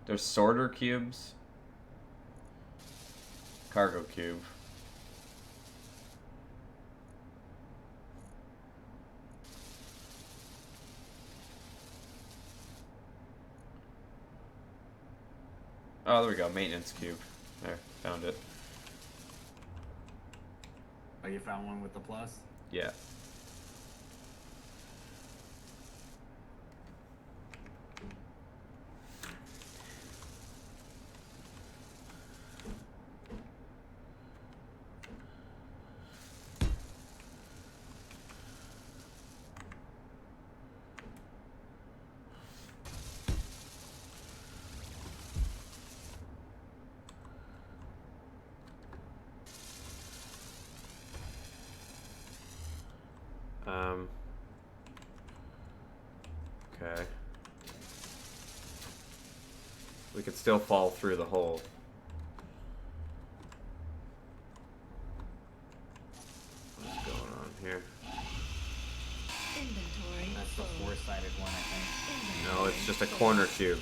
There's sorter cubes. Cargo cube. Oh, there we go. Maintenance cube. There, found it. Oh, you found one with the plus? Yeah. Okay. We could still fall through the hole. What's going on here? Inventory That's the full. four-sided one, I think. No, it's just a corner cube.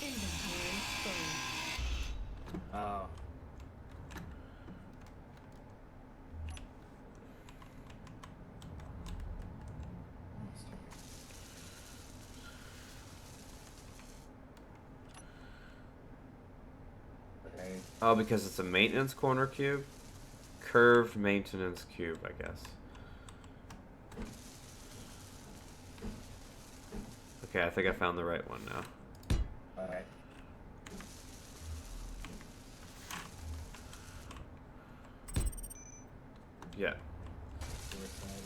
Inventory full. Oh. Okay. Oh, because it's a maintenance corner cube? Curved maintenance cube, I guess. Okay, I think I found the right one now. Alright. Yeah. Four-sided.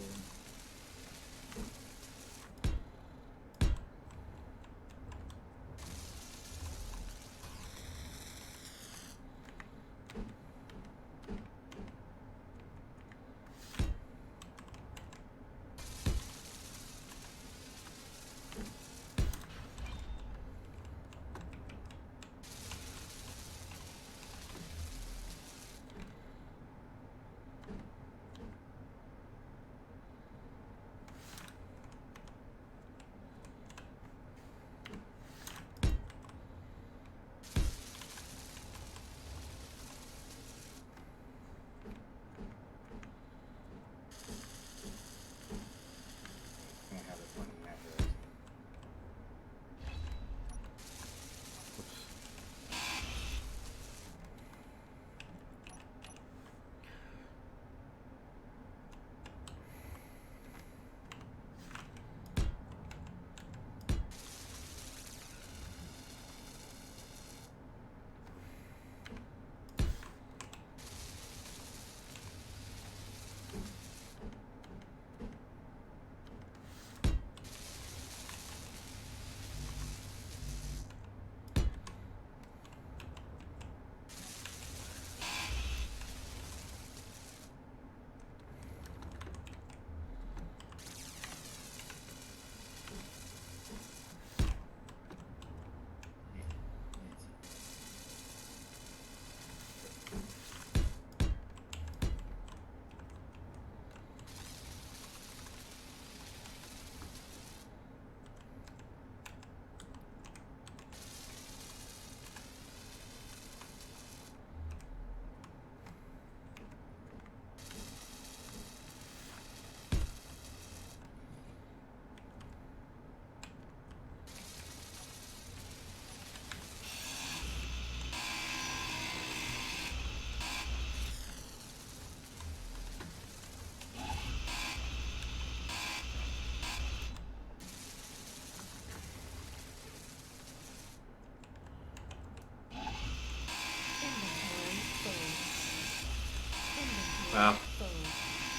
Well, Full.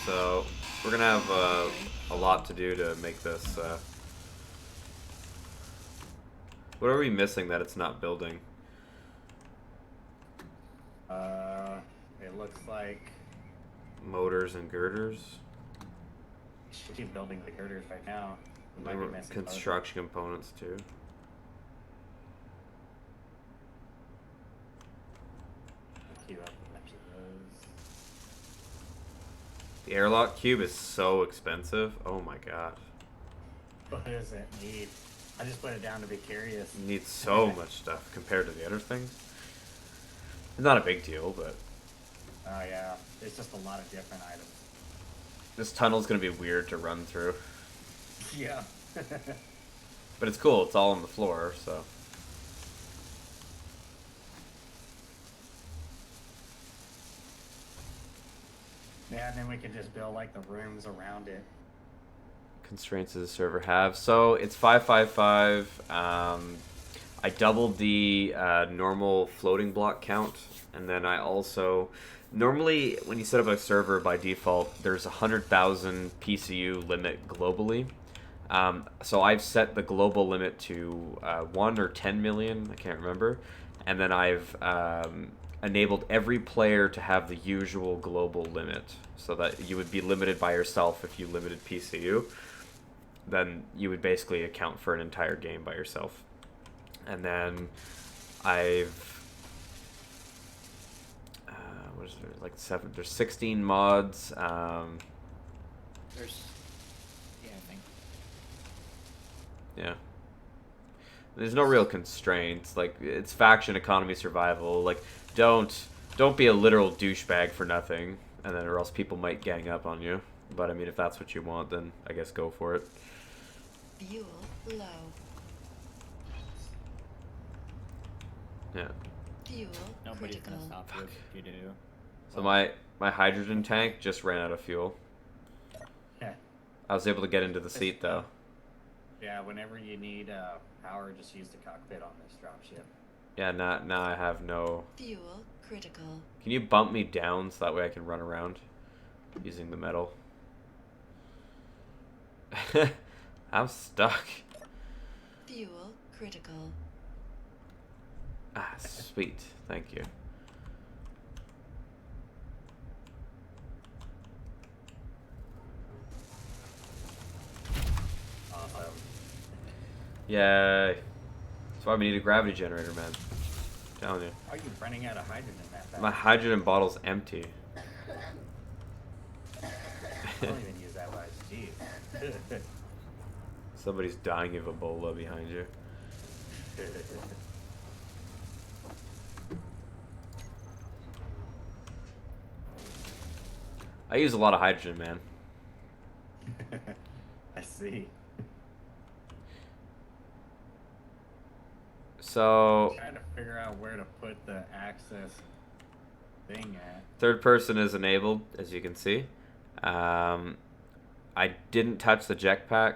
so we're gonna have a lot to do to make this. What are we missing that it's not building? It looks like Motors and girders. we keep building the girders right now. We might be missing motors. Construction components too. Queue up a bunch of those. The airlock cube is so expensive. Oh my god. What does it need? I just put it down to be curious. It needs so much stuff compared to the other things. It's not a big deal, but Oh yeah, it's just a lot of different items. this tunnel's gonna be weird to run through. Yeah. But it's cool, it's all on the floor, so. Yeah, and then we can just build like the rooms around it. Constraints does the server have? So it's 555. I doubled the normal floating block count, and then I also normally when you set up a server by default, there's 100,000 PCU limit globally. So I've set the global limit to 1 or 10 million, I can't remember, and then I've enabled every player to have the usual global limit, so that you would be limited by yourself if you limited PCU. Then you would basically account for an entire game by yourself. And then I've what is there, like 7, there's 16 mods. There's, yeah, I think. Yeah, there's no real constraints, like it's faction economy survival. Like don't be a literal douchebag for nothing, and then or else people might gang up on you. But I mean, if that's what you want, then I guess go for it. Fuel low. Yeah. Fuel Nobody's critical. gonna stop you if you do. So my hydrogen tank just ran out of fuel. Yeah. I was able to get into the seat though. Yeah, whenever you need power, just use the cockpit on this dropship. Yeah, now I have no. Fuel critical. Can you bump me down so that way I can run around using the metal? I'm stuck. Fuel critical. Ah, sweet. Thank you. Awesome. Yay. That's why we need a gravity generator, man. I'm telling you. Are you running out of hydrogen that fast? My hydrogen bottle's empty. I don't even use that much. Jeez. Somebody's dying of Ebola behind you. I use a lot of hydrogen, man. I see. So, Trying to figure out where to put the access thing at. third person is enabled, as you can see. I didn't touch the jetpack.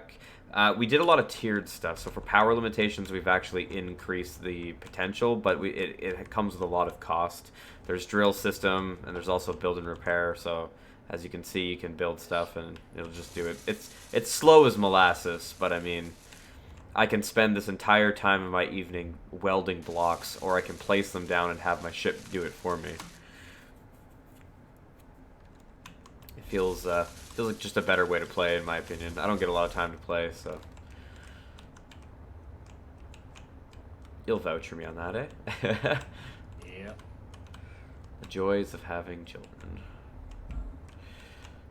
We did a lot of tiered stuff. So for power limitations, we've actually increased the potential, but it comes with a lot of cost. There's drill system, and there's also build and repair. So as you can see, you can build stuff, and it'll just do it. It's slow as molasses, but I mean, I can spend this entire time of my evening welding blocks, or I can place them down and have my ship do it for me. It feels like just a better way to play, in my opinion. I don't get a lot of time to play, so you'll vouch for me on that, eh? Yep. The joys of having children.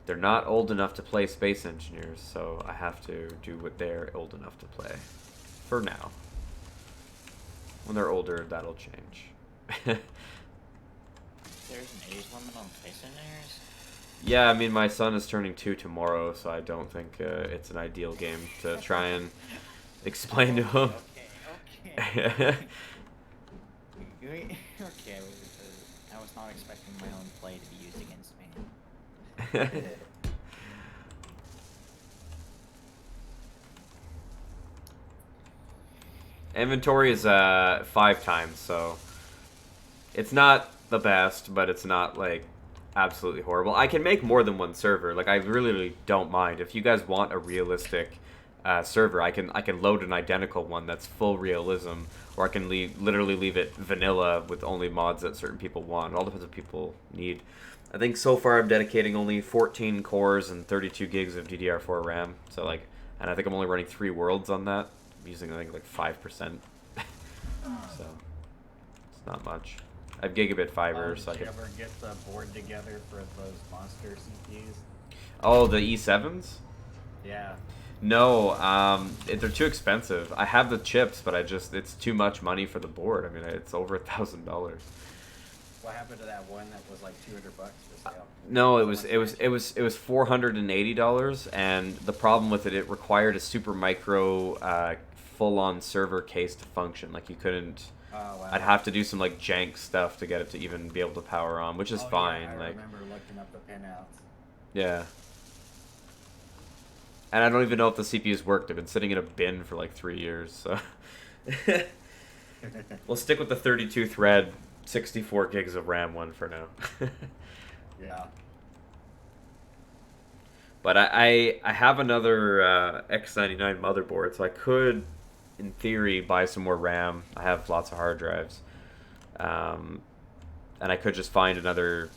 They're not old enough to play Space Engineers, so I have to do what they're old enough to play. For now. When they're older, that'll change. There's an age limit on Space Engineers? Yeah, I mean, my son is turning 2 tomorrow, so I don't think it's an ideal game to try and explain to him. Okay. Okay, I was not expecting my own play to be used against me. Inventory is 5 times, so it's not the best, but it's not like absolutely horrible. I can make more than one server. Like I really don't mind. If you guys want a realistic server, I can load an identical one that's full realism, or I can literally leave it vanilla with only mods that certain people want. It all depends what people need. I think so far I'm dedicating only 14 cores and 32 gigs of DDR4 RAM. So like, and I think I'm only running 3 worlds on that. I'm using I think like 5%. So it's not much. I have gigabit fiber, so I Did you can. ever get the board together for those monster CPUs? Oh, the E7s? Yeah. No, they're too expensive. I have the chips, but it's too much money for the board. I mean, it's over $1,000. What happened to that one that was like $200 for sale? No, it was $480, and the problem with it required a super micro, full-on server case to function. Like you couldn't. Oh, wow. I'd have to do some like jank stuff to get it to even be able to power on, which is Oh, fine. Yeah, I like, remember looking up the pinouts. yeah. And I don't even know if the CPUs worked. They've been sitting in a bin for like 3 years, so. We'll stick with the 32 thread, 64 gigs of RAM one for now. Yeah. But I have another X99 motherboard, so I could, in theory, buy some more RAM. I have lots of hard drives. And I could just find another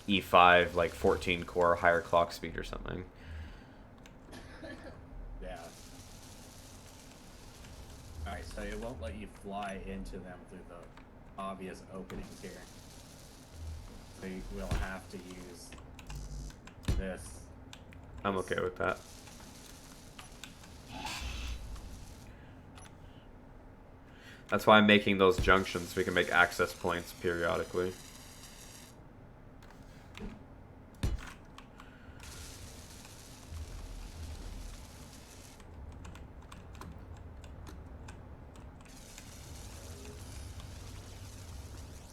E5, like 14 core, higher clock speed or something. Yeah. Alright, so it won't let you fly into them through the obvious openings here. So you will have to use this. I'm okay with that. That's why I'm making those junctions so we can make access points periodically.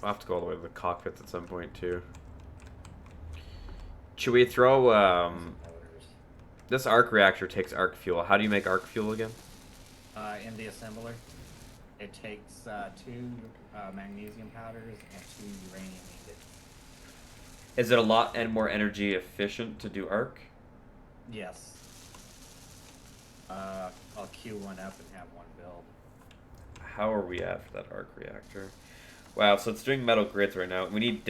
I'll have to go all the way to the cockpits at some point too. Should we throw Motors. this arc reactor takes arc fuel. How do you make arc fuel again? In the assembler, it takes 2 magnesium powders and 2 uranium ingots. Is it a lot and more energy efficient to do arc? Yes. I'll queue one up and have one build. How are we at for that arc reactor? Wow, so it's doing metal grids right now. We need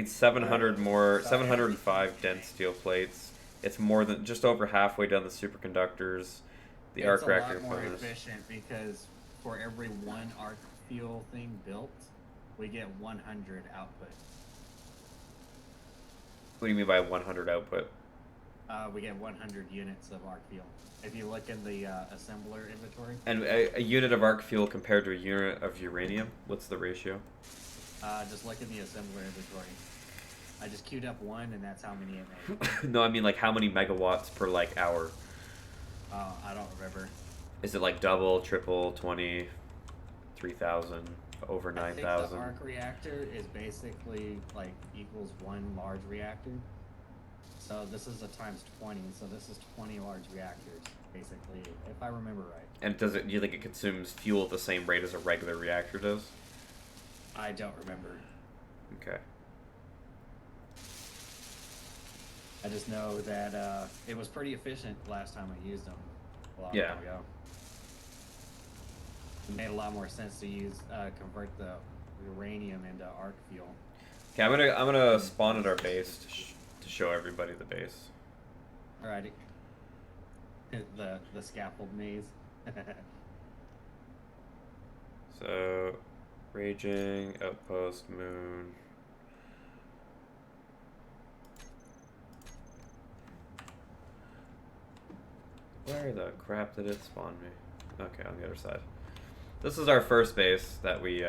700 more, 705 dense steel plates. It's more than just over halfway done the superconductors. The It's arc a reactor lot more furnace. efficient because for every 1 arc fuel thing built, we get 100 output. What do you mean by 100 output? We get 100 units of arc fuel. If you look in the assembler inventory, And a unit of arc fuel compared to a unit of uranium, what's the ratio? just look in the assembler inventory. I just queued up one, and that's how many it made. No, I mean like how many megawatts per like hour? I don't remember. Is it like double, triple, 20, 3,000, over I think the 9,000? arc reactor is basically like equals 1 large reactor. So this is a times 20, so this is 20 large reactors, basically, if I remember right. And do you think it consumes fuel at the same rate as a regular reactor does? I don't remember. Okay. I just know that it was pretty efficient last time I used them a long Yeah. time ago. It made a lot more sense to use convert the uranium into arc fuel. Okay, I'm gonna spawn at our base to show everybody the base. Alrighty. The scaffold maze. So, raging outpost moon. Where the crap did it spawn me? Okay, on the other side. This is our first base that we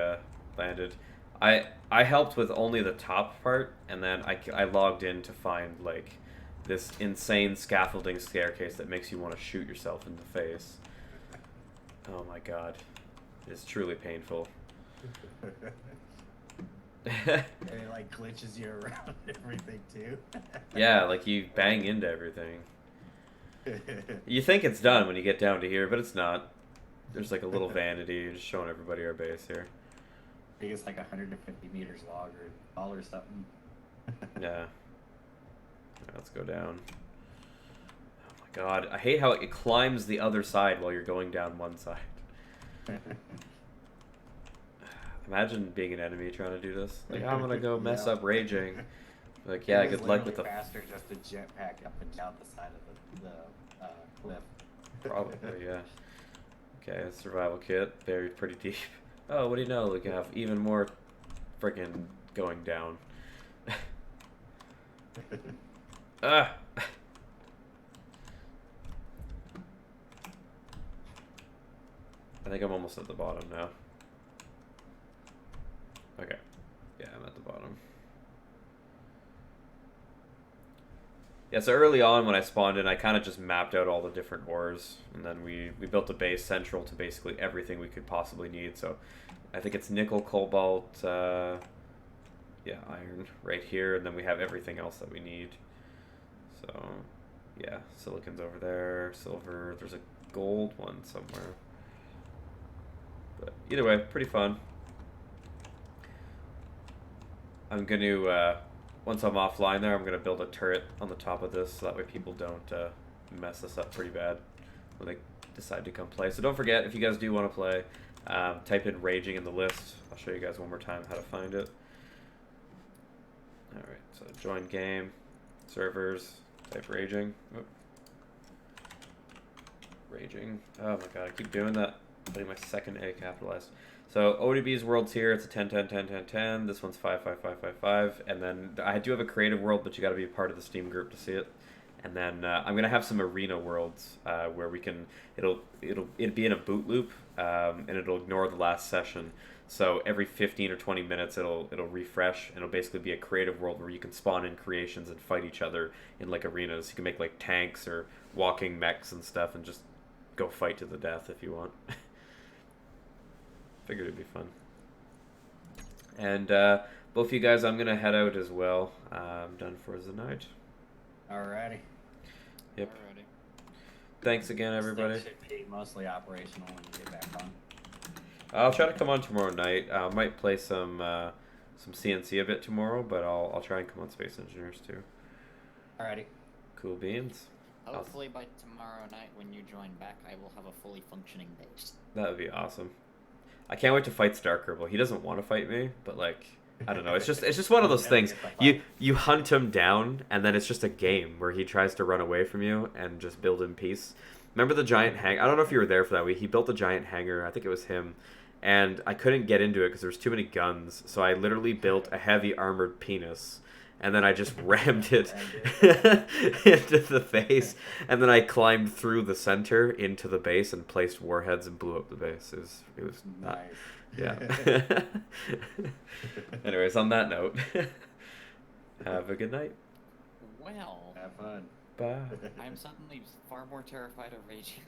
landed. I helped with only the top part, and then I logged in to find like this insane scaffolding staircase that makes you want to shoot yourself in the face. Oh my god, it's truly painful. And it like glitches you around everything too. Yeah, like you bang into everything. You think it's done when you get down to here, but it's not. There's like a little vanity, just showing everybody our base here. I think it's like 150 meters long or tall or something. Yeah. Alright, let's go down. Oh my god, I hate how it climbs the other side while you're going down one side. Imagine being an enemy trying to do this. Like, I'm gonna go mess Yeah. up raging. Like, yeah, It is good luck with the literally faster just to jetpack up and down the side of the cliff. Probably, yeah. Okay, survival kit, buried pretty deep. Oh, what do you know? We can have even more freaking going down. Ah! I think I'm almost at the bottom now. Okay. Yeah, I'm at the bottom. Yeah, so early on when I spawned in, I kind of just mapped out all the different ores, and then we built a base central to basically everything we could possibly need. So I think it's nickel, cobalt, yeah, iron right here, and then we have everything else that we need. So yeah, silicon's over there, silver, there's a gold one somewhere. But either way, pretty fun. I'm going to, once I'm offline there, I'm going to build a turret on the top of this so that way people don't mess us up pretty bad when they decide to come play. So don't forget, if you guys do want to play, type in Raging in the list. I'll show you guys one more time how to find it. Alright, so join game, servers, type Raging. Oop. Raging. Oh my god, I keep doing that. Putting my second A capitalized. So ODB's world's here. It's a 10, 10, 10, 10, 10. This one's 5, 5, 5, 5, 5. And then I do have a creative world, but you got to be a part of the Steam group to see it. And then I'm gonna have some arena worlds where we can. It'll be in a boot loop, and it'll ignore the last session. So every 15 or 20 minutes, it'll refresh, and it'll basically be a creative world where you can spawn in creations and fight each other in like arenas. You can make like tanks or walking mechs and stuff, and just go fight to the death if you want. Figured it'd be fun. And both of you guys, I'm gonna head out as well. I'm done for the night. Alrighty. Yep. Alrighty. Thanks again, everybody. This thing should be mostly operational when you get back on. I'll try to come on tomorrow night. I might play some CNC a bit tomorrow, but I'll try and come on Space Engineers too. Alrighty. Cool beans. Hopefully by tomorrow night when you join back, I will have a fully functioning base. That would be awesome. I can't wait to fight Star Kerbal. He doesn't want to fight me, but like, I don't know. It's just one of those things. You hunt him down, and then it's just a game where he tries to run away from you and just build in peace. Remember the giant hang? I don't know if you were there for that week. He built a giant hangar. I think it was him, and I couldn't get into it because there was too many guns. So I literally built a heavy armored penis, and then I just rammed it into the base, and then I climbed through the center into the base and placed warheads and blew up the base. It was Nice. yeah. Anyways, on that note, have a good night. Well, Have fun. Bye. I'm suddenly far more terrified of raging.